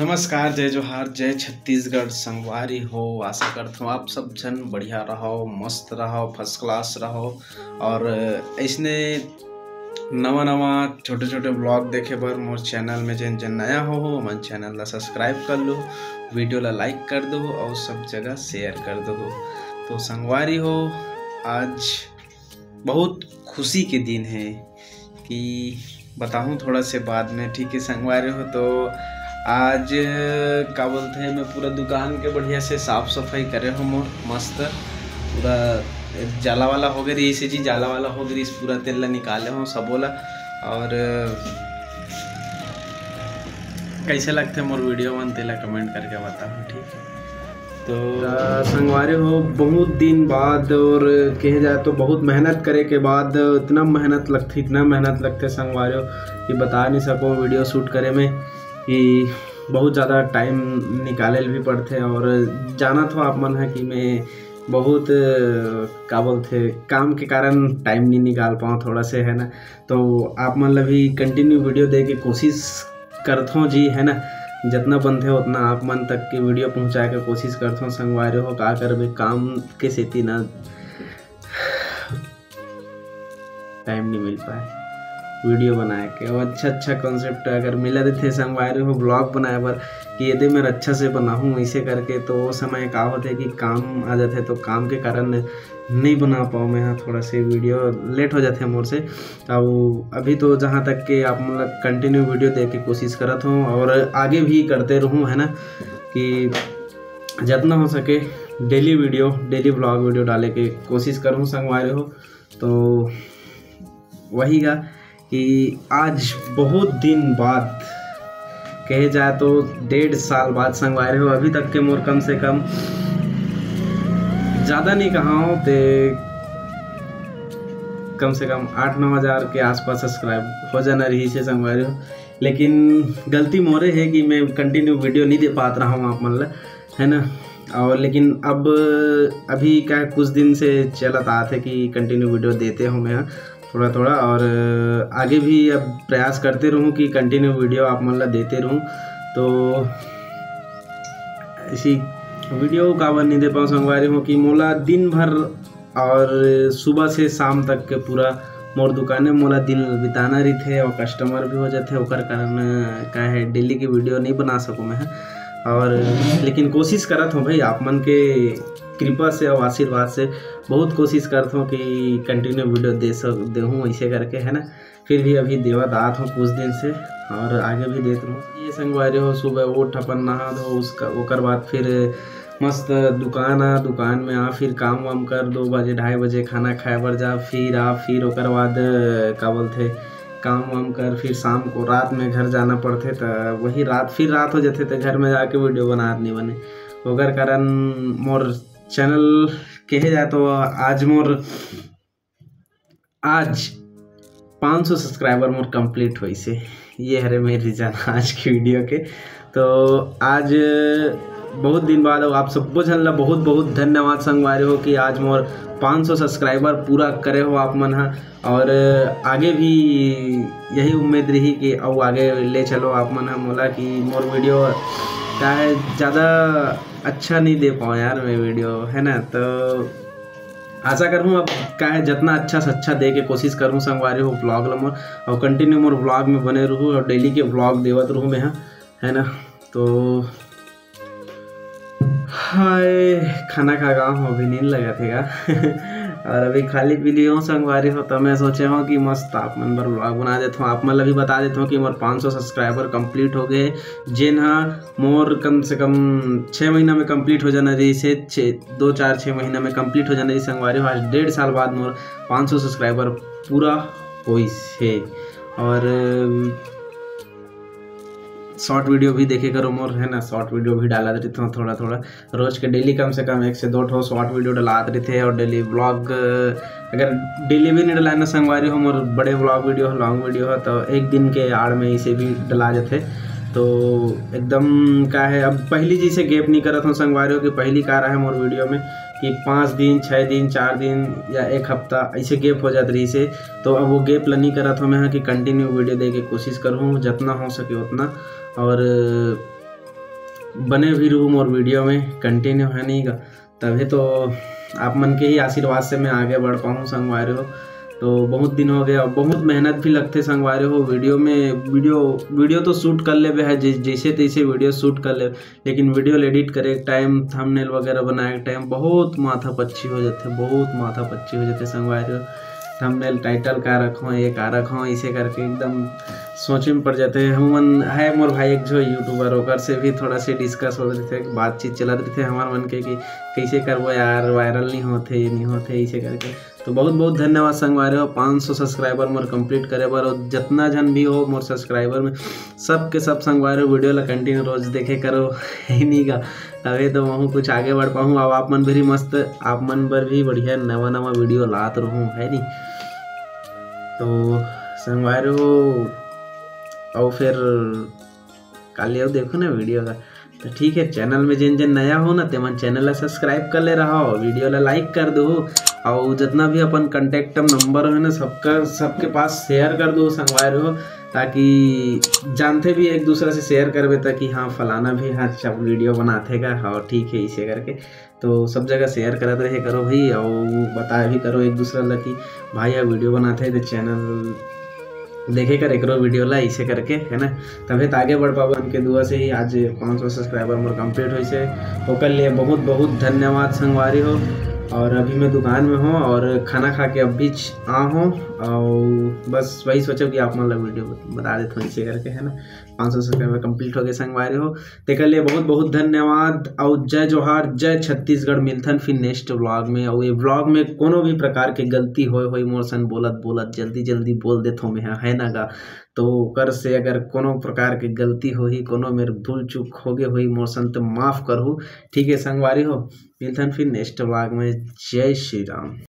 नमस्कार, जय जोहार, जय छत्तीसगढ़। संगवारी हो, आशा करता हूँ आप सब जन बढ़िया रहो, मस्त रहो, फर्स्ट क्लास रहो। और ऐसने नवा नवा छोटे छोटे ब्लॉग देखे बर मोर चैनल में जन जन नया हो मन चैनल ला सब्सक्राइब कर लो, वीडियो ला लाइक कर दो और सब जगह शेयर कर दो। तो संगवारी हो, आज बहुत खुशी के दिन है कि बताऊँ थोड़ा से बाद में, ठीक है संगवारी हो। तो आज का बोलते हैं, मैं पूरा दुकान के बढ़िया से साफ सफाई करे हूँ मोर मस्त। पूरा जाला वाला हो गई, ऐसे जी जाला वाला हो गई, पूरा तेल ला निकाले हूँ सबोला। और कैसे लगते मोर वीडियो मन तेला कमेंट करके बताओ, ठीक है। तो संगवारी हो, बहुत दिन बाद और कहे जाए तो बहुत मेहनत करे के बाद इतना मेहनत लगते संगवारी हो कि बता नहीं सको। वीडियो शूट करे में कि बहुत ज़्यादा टाइम निकाले भी पड़ते और जाना तो आप मन है कि मैं बहुत का बोलते काम के कारण टाइम नहीं निकाल पाऊँ थोड़ा से, है ना। तो आप मन ला भी कंटिन्यू वीडियो दे के कोशिश करता हूँ जी, है ना। जितना बनते हो उतना आप मन तक की वीडियो पहुँचाए के कोशिश करता हूँ। संगवारी हो, का करबे काम के सेती ना टाइम नहीं मिल पाए वीडियो बनाए के। और अच्छा कॉन्सेप्ट अगर मिला थे संगवारी हो ब्लॉग बनाए बर कि यदि मैं अच्छा से बनाऊँ ऐसे करके, तो वो समय का होते कि काम आ जाते, तो काम के कारण नहीं बना पाऊँ मैं। यहाँ थोड़ा से वीडियो लेट हो जाते मोर से। अब अभी तो जहाँ तक कि आप मतलब कंटिन्यू वीडियो दे के कोशिश करता हूँ और आगे भी करते रहूँ, है ना। कि जितना हो सके डेली ब्लॉग वीडियो डाले के कोशिश करूँ संगवारी हो। तो वही का कि आज बहुत दिन बाद, कहे जाए तो 1.5 साल बाद संगवारी हो, अभी तक के मोर कम से कम ज़्यादा नहीं कहा हूँ तो कम से कम 8-9 हज़ार के आसपास सब्सक्राइब हो जाना रही से संगवारी हो। लेकिन गलती मोरे है कि मैं कंटिन्यू वीडियो नहीं दे पात रहा हूँ आप मन ला, है ना। और लेकिन अब अभी क्या कुछ दिन से चलत आते कि कंटिन्यू वीडियो देते हूँ मैं थोड़ा और आगे भी अब प्रयास करते रहूँ कि कंटिन्यू वीडियो आप मन ला देते रहूँ। तो ऐसी वीडियो का नहीं दे पाऊँ संगवारी हो कि मोला दिन भर और सुबह से शाम तक के पूरा मोर दुकाने मोला दिन बिताना रही थे और कस्टमर भी हो जाते, ओकर कारण का है डेली की वीडियो नहीं बना सकूँ मैं। और लेकिन कोशिश करत हूँ भाई, आप मन के कृपा से और आशीर्वाद से बहुत कोशिश करता हूँ कि कंटिन्यू वीडियो देहूँ ऐसे करके, है ना। फिर भी अभी देवत आत हूँ कुछ दिन से और आगे भी देते रहूँ। ये संगवारी हो, सुबह उठ अपन नहा धो, उसका ओकर बाद फिर मस्त दुकान में आ, फिर काम वाम कर 2 बजे 2:30 बजे खाना खाए बर जा, फिर ओकर बाद का बोलते काम वाम कर, फिर शाम को रात में घर जाना पड़ते। तो वही रात हो जाते, तो घर में जाके वीडियो बना नहीं बने। ओकर कारण मोर चैनल कहे जाए तो आज 500 सब्सक्राइबर मोर कंप्लीट हुई से। ये हरे मेरे रीजन आज की वीडियो के। तो आज बहुत दिन बाद आप सबको जन ला बहुत धन्यवाद संगवारी हो कि आज मोर 500 सब्सक्राइबर पूरा करे हो आप मन हा। और आगे भी यही उम्मीद रही कि और आगे ले चलो आप मन हा मोला, कि मोर वीडियो क्या है ज़्यादा अच्छा नहीं दे पाऊँ यार मैं वीडियो, है ना। तो आशा करूँ अब क्या है जितना अच्छा से अच्छा दे के कोशिश करूँ संगवारी हो ब्लॉग ला मोर, और कंटिन्यू मोर ब्लॉग में बने रहूँ और डेली के ब्लॉग देवत रहूँ मैं, है ना। तो हाय खाना खा गया हूँ, अभी नींद लगा थेगा और अभी खाली पी ली हूँ संगवारी हो। तो मैं सोचे हूँ कि मस्त आप मन पर ब्लॉग बना देता हूँ, आप मन भी बता देता हूँ कि मोर 500 सब्सक्राइबर कंप्लीट हो गए, जिन मोर कम से कम 6 महीना में कंप्लीट हो जाना रही से 2-4-6 महीना में कंप्लीट हो जाना रही संगवारी हो। आज 1.5 साल बाद मोर 500 सब्सक्राइबर पूरा हुई से। और शॉर्ट वीडियो भी देखे करो मोर, है ना। शॉर्ट वीडियो भी डाला रहता हूँ थोड़ा रोज के, डेली कम से कम 1 से 2 ठो शॉर्ट वीडियो डलात रहते। और डेली ब्लॉग अगर डेली भी नहीं डलाना संगवारी हो, मोर बड़े ब्लॉग वीडियो हो, लॉन्ग वीडियो हो, तो एक दिन के आड़ में इसे भी डला जाते। तो एकदम क्या है, अब पहली जैसे गैप नहीं करता हूँ संगवारी हो कि पहली का रहा है मोर वीडियो में कि 5 दिन 6 दिन 4 दिन या 1 हफ्ता ऐसे गैप हो जाती रही से। तो अब वो गैप ला नहीं करता हूँ मैं कि कंटिन्यू वीडियो दे के कोशिश करूँ जितना हो सके उतना। और बने भी रहूँ मोर वीडियो में कंटिन्यू है नहीं गा, तभी तो आप मन के ही आशीर्वाद से मैं आगे बढ़ पाऊँ संगवारी हो। तो बहुत दिन हो गए और बहुत मेहनत भी लगते संगवारी हो वीडियो में। वीडियो तो शूट कर ले है जैसे तैसे वीडियो शूट कर ले, लेकिन वीडियो एडिट करे टाइम, थंबनेल वगैरह बनाए टाइम बहुत माथा पच्ची हो जाते, बहुत माथा पच्ची हो जाते संगवारी हो। थंबनेल टाइटल का रखो, ये का रखो, इसे करके एकदम सोचे में पड़ जाते हैं। हम है मोर भाई एक जो यूट्यूबर होकर से भी थोड़ा से डिस्कस हो रहे थे, बातचीत चला रहे थे हमारे मन के कि कैसे करबो यार, वायरल नहीं होते, ये नहीं होते इसे करके। तो बहुत बहुत धन्यवाद संगवारी हो 500 सब्सक्राइबर मोर कंप्लीट करे बर, और जितना जन भी हो मोर सब्सक्राइबर में सब के सब संगवारी वीडियो ला कंटिन्यू रोज देखे करो है नहीं का, तभी तो मैं कुछ आगे बढ़ पाऊँ। अब आप मन भी मस्त, आप मन पर भी बढ़िया नवा नवा वीडियो लात रहूँ है नहीं। तो संगवारी हो और फिर कल ये देखो ना वीडियो का, तो ठीक है चैनल में जिन जिन नया हो ना ते मन चैनल ला सब्सक्राइब कर ले रहा हो, वीडियो ला लाइक कर दो, और जितना भी अपन कॉन्टेक्ट नंबर है ना सबके पास शेयर कर दो संगवारी हो, ताकि जानते भी एक दूसरे से शेयर करबे ताकि हाँ फलाना भी हाँ अच्छा वीडियो बनाते का, हाँ ठीक है इसे करके। तो सब जगह शेयर करते रहे करो भाई, और बताया भी करो एक दूसरे ला कि भाई यार वीडियो बनाते हैं तो चैनल देखे कर एक वीडियो ला इसे करके है ना, तभी तो आगे बढ़ पाओ। उनके दुआ से ही आज 500 सब्सक्राइबर मोर कंप्लीट हो से ओकर लिए बहुत बहुत धन्यवाद संगवारी हो। और अभी मैं दुकान में हूँ और खाना खा के अभी आ हूँ, और बस वही सोचो कि आप मतलब वीडियो बता देते हो इसे करके है ना। 500 सब्सक्राइबर कंप्लीट हो गए संगवारी हो, तेकर लिए बहुत बहुत धन्यवाद। और जय जोहार, जय छत्तीसगढ़। मिलथन फिर नेक्स्ट व्लॉग में, और ये व्लॉग में कोनो भी प्रकार की गलती होई मोर सन बोलत जल्दी जल्दी बोल देत हो मैं है ना गा, तो कर से अगर कोनो प्रकार की गलती होही, कोनो मेरे भूल चूक हो गए हुई मोर सन तो माफ़ करहूँ, ठीक है संगवारी हो। मिलथन फिर नेक्स्ट व्लॉग में। जय श्री राम।